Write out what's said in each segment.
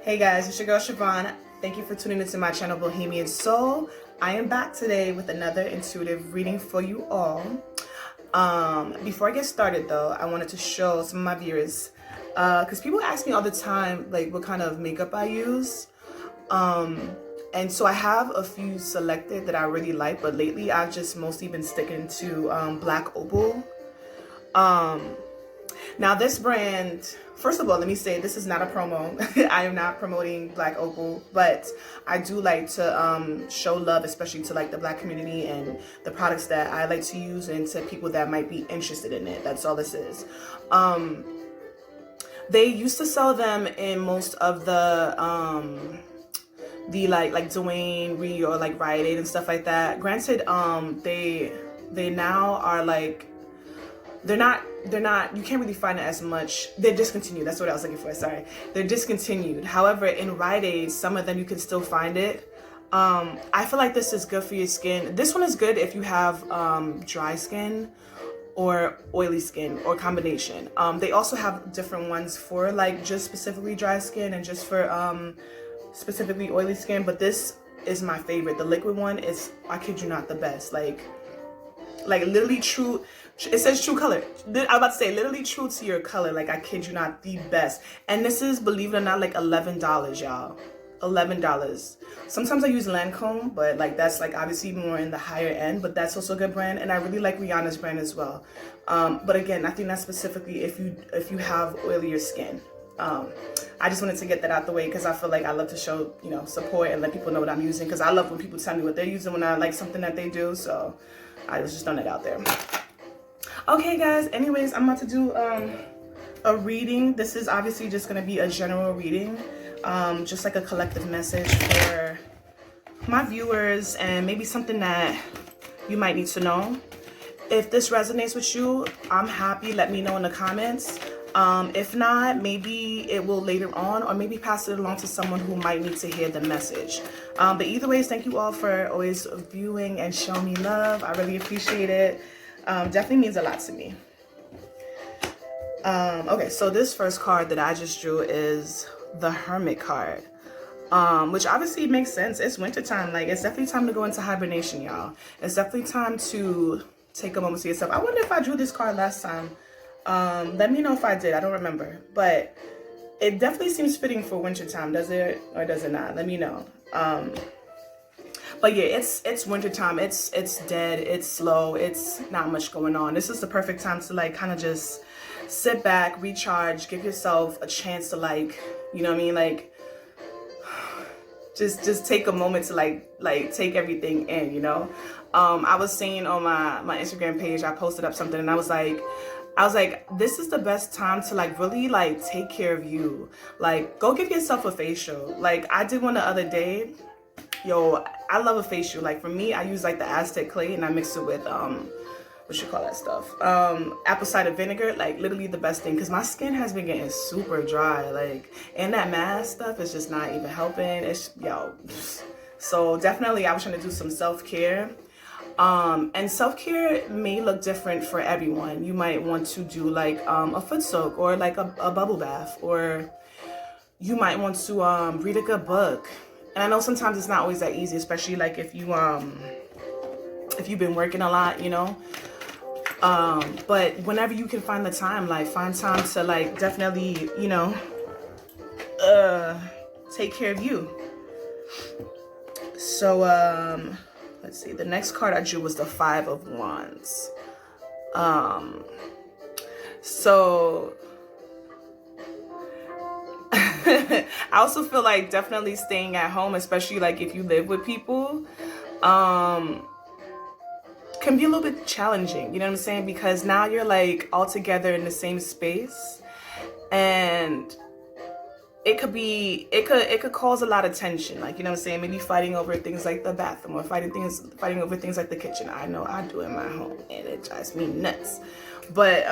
Hey guys, it's your girl Siobhan. Thank you for tuning into my channel Bohemian Soul. I am back today with another intuitive reading for you all. Before I get started though, I wanted to show some of my viewers, because people ask me all the time like what kind of makeup I use. And so I have a few selected that I really like, but lately I've just mostly been sticking to Black Opal. Now this brand, first of all, let me say this is not a promo. I am not promoting Black Opal, but I do like to show love, especially to like the Black community and the products that I like to use and to people that might be interested in it. That's all this is. They used to sell them in most of the like Dwayne Reed or like Rite Aid and stuff like that. Granted, they now are like, they're not, you can't really find it as much. They're discontinued. That's what I was looking for. Sorry. They're discontinued. However, in Rite Aid, some of them you can still find it. I feel like this is good for your skin. This one is good if you have dry skin or oily skin or combination. They also have different ones for like just specifically dry skin and just for specifically oily skin. But this is my favorite. The liquid one is, I kid you not, the best. Like literally true. It says true color. I'm about to say literally true to your color. Like, I kid you not, the best. And this is, believe it or not, like $11, y'all. $11. Sometimes I use Lancome, but like that's like obviously more in the higher end, but that's also a good brand. And I really like Rihanna's brand as well. But again, I think that's specifically if you have oilier skin. I just wanted to get that out the way because I feel like I love to show, you know, support and let people know what I'm using, because I love when people tell me what they're using when I like something that they do. So I was just throwing it out there. Okay guys, anyways, I'm about to do a reading. This is obviously just going to be a general reading, just like a collective message for my viewers and maybe something that you might need to know. If this resonates with you, I'm happy. Let me know in the comments. If not, maybe it will later on, or maybe pass it along to someone who might need to hear the message. But either ways, thank you all for always viewing and showing me love. I really appreciate it. Definitely means a lot to me. Okay, so this first card that I just drew is the Hermit card, which obviously makes sense. It's wintertime. Like, it's definitely time to go into hibernation, y'all. It's definitely time to take a moment to yourself. I wonder if I drew this card last time. Let me know if I did. I don't remember, but it definitely seems fitting for wintertime. Does it or does it not? Let me know. But yeah, it's wintertime. It's dead. It's slow. It's not much going on. This is the perfect time to like kind of just sit back, recharge, give yourself a chance to like, you know what I mean? Like just take a moment to like take everything in, you know? I was saying on my Instagram page, I posted up something and I was like, this is the best time to like really like take care of you. Like, go give yourself a facial. Like, I did one the other day. Yo, I love a facial. Like, for me, I use like the Aztec clay and I mix it with what you call that stuff, apple cider vinegar. Like, literally the best thing, because my skin has been getting super dry, like, and that mask stuff is just not even helping. It's, yo, so definitely I was trying to do some self-care. And self-care may look different for everyone. You might want to do like a foot soak or like a bubble bath, or you might want to read a good book. And I know sometimes it's not always that easy, especially like if you've been working a lot, you know. But whenever you can find the time, like find time to like definitely, you know, take care of you. So let's see, the next card I drew was the Five of Wands. So I also feel like definitely staying at home, especially like if you live with people, can be a little bit challenging, you know what I'm saying? Because now you're like all together in the same space, and it could cause a lot of tension, like, you know what I'm saying? Maybe fighting over things like the bathroom, or fighting over things like the kitchen. I know I do in my home and it drives me nuts. But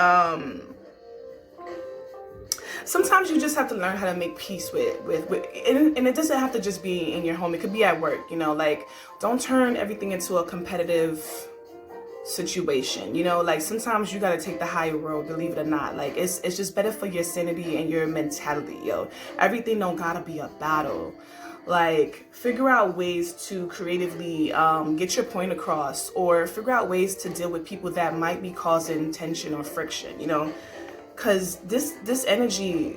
sometimes you just have to learn how to make peace with and it doesn't have to just be in your home. It could be at work, you know. Like, don't turn everything into a competitive situation, you know. Like sometimes you got to take the higher road, believe it or not. Like it's just better for your sanity and your mentality, yo. Everything don't gotta be a battle. Like figure out ways to creatively get your point across, or figure out ways to deal with people that might be causing tension or friction, you know, because this energy,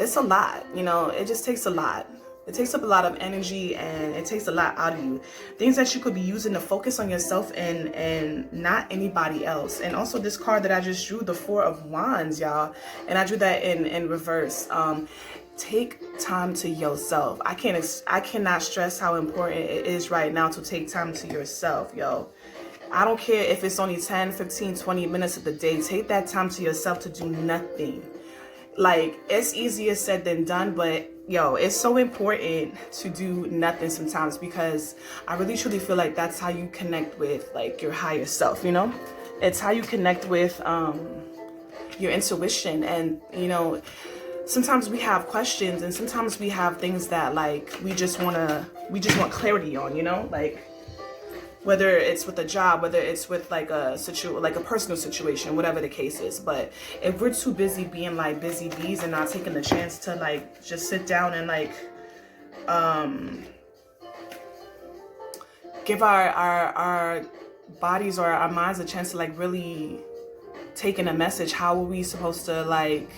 it's a lot, you know. It just takes a lot. It takes up a lot of energy, and it takes a lot out of you. Things that you could be using to focus on yourself and not anybody else. And also this card that I just drew, the Four of Wands, y'all. And I drew that in reverse. Take time to yourself. I cannot stress how important it is right now to take time to yourself, yo. I don't care if it's only 10, 15, 20 minutes of the day. Take that time to yourself to do nothing. Like, it's easier said than done, but yo, it's so important to do nothing sometimes, because I really truly feel like that's how you connect with like your higher self, you know. It's how you connect with your intuition. And you know, sometimes we have questions, and sometimes we have things that like we just want clarity on, you know, like whether it's with a job, whether it's with like a personal situation, whatever the case is. But if we're too busy being like busy bees and not taking the chance to like just sit down and like give our bodies or our minds a chance to like really take in a message, how are we supposed to like,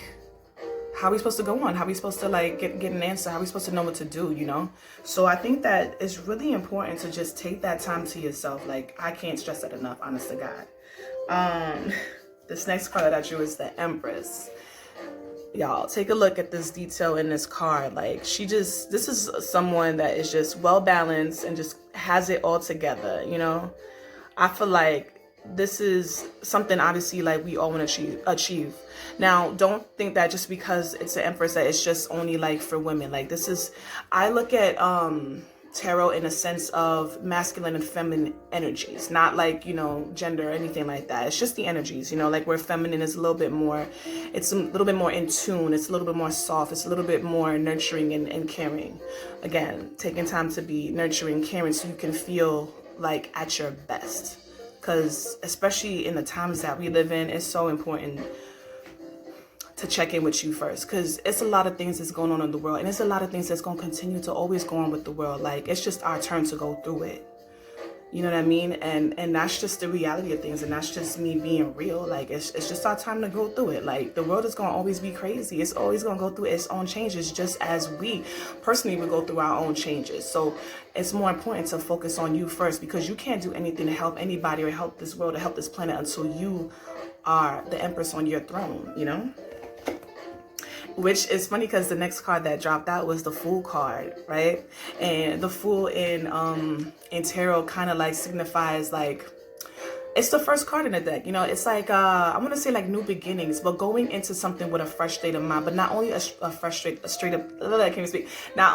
how are we supposed to go on? How are we supposed to like get an answer? How are we supposed to know what to do, you know? So I think that it's really important to just take that time to yourself. Like, I can't stress that enough, honest to God. This next card that I drew is the Empress. Y'all, take a look at this detail in this card. Like, this is someone that is just well balanced and just has it all together, you know? I feel like this is something obviously like we all want to achieve. Now, don't think that just because it's an Empress that it's just only like for women. Like, this is, I look at tarot in a sense of masculine and feminine energies, not like, you know, gender or anything like that. It's just the energies, you know, like where feminine is a little bit more, it's a little bit more in tune, it's a little bit more soft, it's a little bit more nurturing and caring. Again, taking time to be nurturing, caring, so you can feel like at your best. Because especially in the times that we live in, it's so important to check in with you first, because it's a lot of things that's going on in the world, and it's a lot of things that's going to continue to always go on with the world. Like, it's just our turn to go through it, you know what I mean? And that's just the reality of things, and that's just me being real. Like, it's just our time to go through it. Like, the world is going to always be crazy. It's always going to go through its own changes, just as we personally would go through our own changes. So it's more important to focus on you first, because you can't do anything to help anybody or help this world or help this planet until you are the Empress on your throne, you know? Which is funny, because the next card that dropped out was the Fool card, right? And the Fool in tarot kind of like signifies like, it's the first card in the deck, you know. It's like I want to say like new beginnings, but going into something with a fresh state of mind. But not only not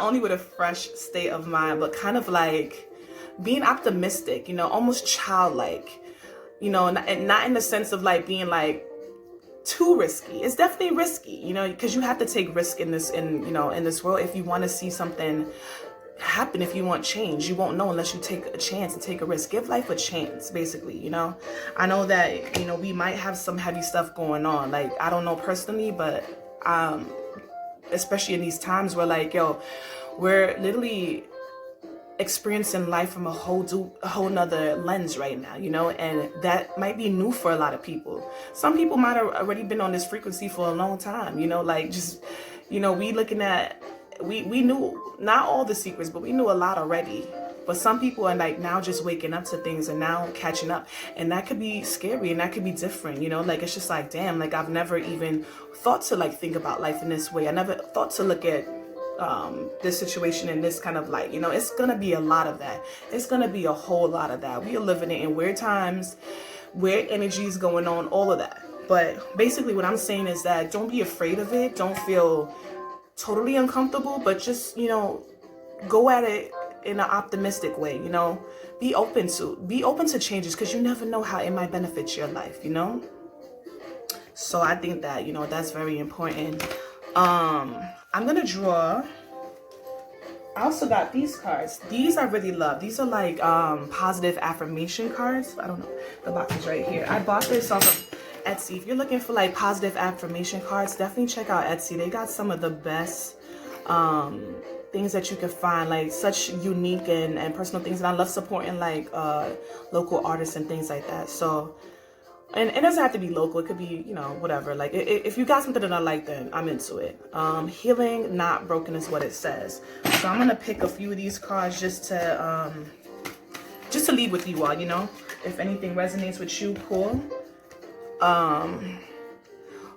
only with a fresh state of mind, but kind of like being optimistic, you know, almost childlike, you know, and not in the sense of like being like too risky. It's definitely risky, you know, because you have to take risk in this world if you want to see something happen. If you want change, you won't know unless you take a chance and take a risk. Give life a chance, basically, you know. I know that, you know, we might have some heavy stuff going on. Like, I don't know personally, but especially in these times where like, yo, we're literally experiencing life from a whole nother lens right now, you know, and that might be new for a lot of people. Some people might have already been on this frequency for a long time, you know, like just, you know, we knew not all the secrets, but we knew a lot already. But some people are like now just waking up to things and now catching up, and that could be scary and that could be different, you know. Like, it's just like, damn, like I've never even thought to like think about life in this way. I never thought to look at this situation in this kind of light, you know. It's gonna be a lot of that. It's gonna be a whole lot of that. We are living in weird times, weird energies going on, all of that. But basically what I'm saying is that don't be afraid of it. Don't feel totally uncomfortable, but just, you know, go at it in an optimistic way, you know. Be open to changes, because you never know how it might benefit your life, you know. So I think that, you know, that's very important. I'm gonna draw I also got these cards. These I really love. These are like positive affirmation cards. I don't know. The box is right here. I bought this off of Etsy. If you're looking for like positive affirmation cards, definitely check out Etsy. They got some of the best things that you can find, like such unique and personal things. And I love supporting like local artists and things like that. So, and it doesn't have to be local. It could be, you know, whatever. Like if you got something that I like, then I'm into it. Healing, not broken is what it says. So I'm gonna pick a few of these cards just to leave with you all, you know. If anything resonates with you, cool.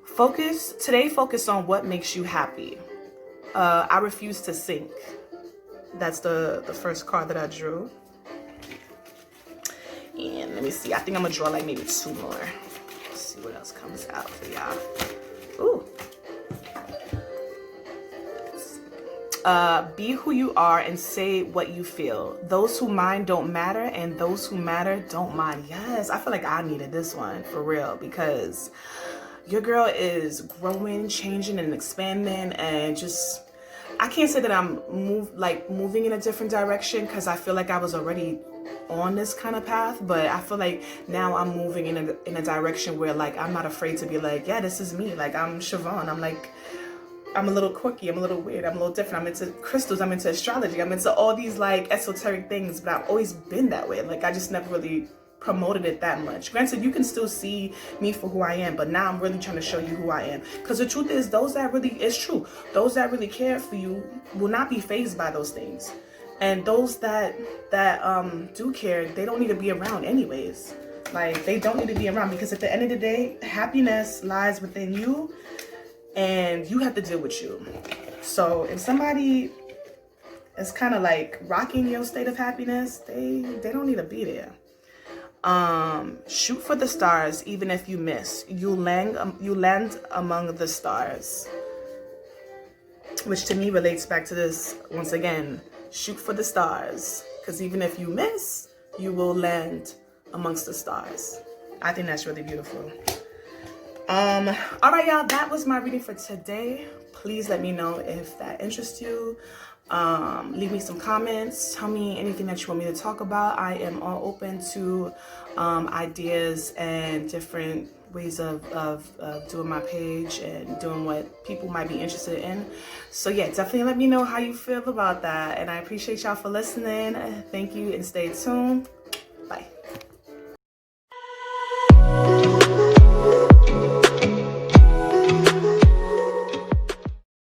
Focus on what makes you happy. I refuse to sink. That's the first card that I drew. And let me see. I think I'm gonna draw like maybe 2 more. Let's see what else comes out for y'all. Ooh. Be who you are and say what you feel. Those who mind don't matter, and those who matter don't mind. Yes, I feel like I needed this one for real, because your girl is growing, changing, and expanding, and just, I can't say that I'm moving in a different direction, because I feel like I was already on this kind of path, but I feel like now I'm moving in a direction where like I'm not afraid to be like, yeah, this is me. Like I'm Siobhan. I'm a little quirky, I'm a little weird, I'm a little different. I'm into crystals, I'm into astrology, I'm into all these like esoteric things, but I've always been that way. Like I just never really promoted it that much. Granted, you can still see me for who I am, but now I'm really trying to show you who I am. Because the truth is, those that really care for you will not be fazed by those things. And those that do care, they don't need to be around anyways. Like they don't need to be around, because at the end of the day, happiness lies within you. And you have to deal with you. So if somebody is kind of like rocking your state of happiness, they don't need to be there. Shoot for the stars, even if you miss. You land among the stars. Which to me relates back to this once again. Shoot for the stars, because even if you miss, you will land amongst the stars. I think that's really beautiful. All right, y'all, that was my reading for today. Please let me know if that interests you. Leave me some comments. Tell me anything that you want me to talk about. I am all open to ideas and different ways of doing my page and doing what people might be interested in. So yeah, definitely let me know how you feel about that. And I appreciate y'all for listening. Thank you, and stay tuned. Bye.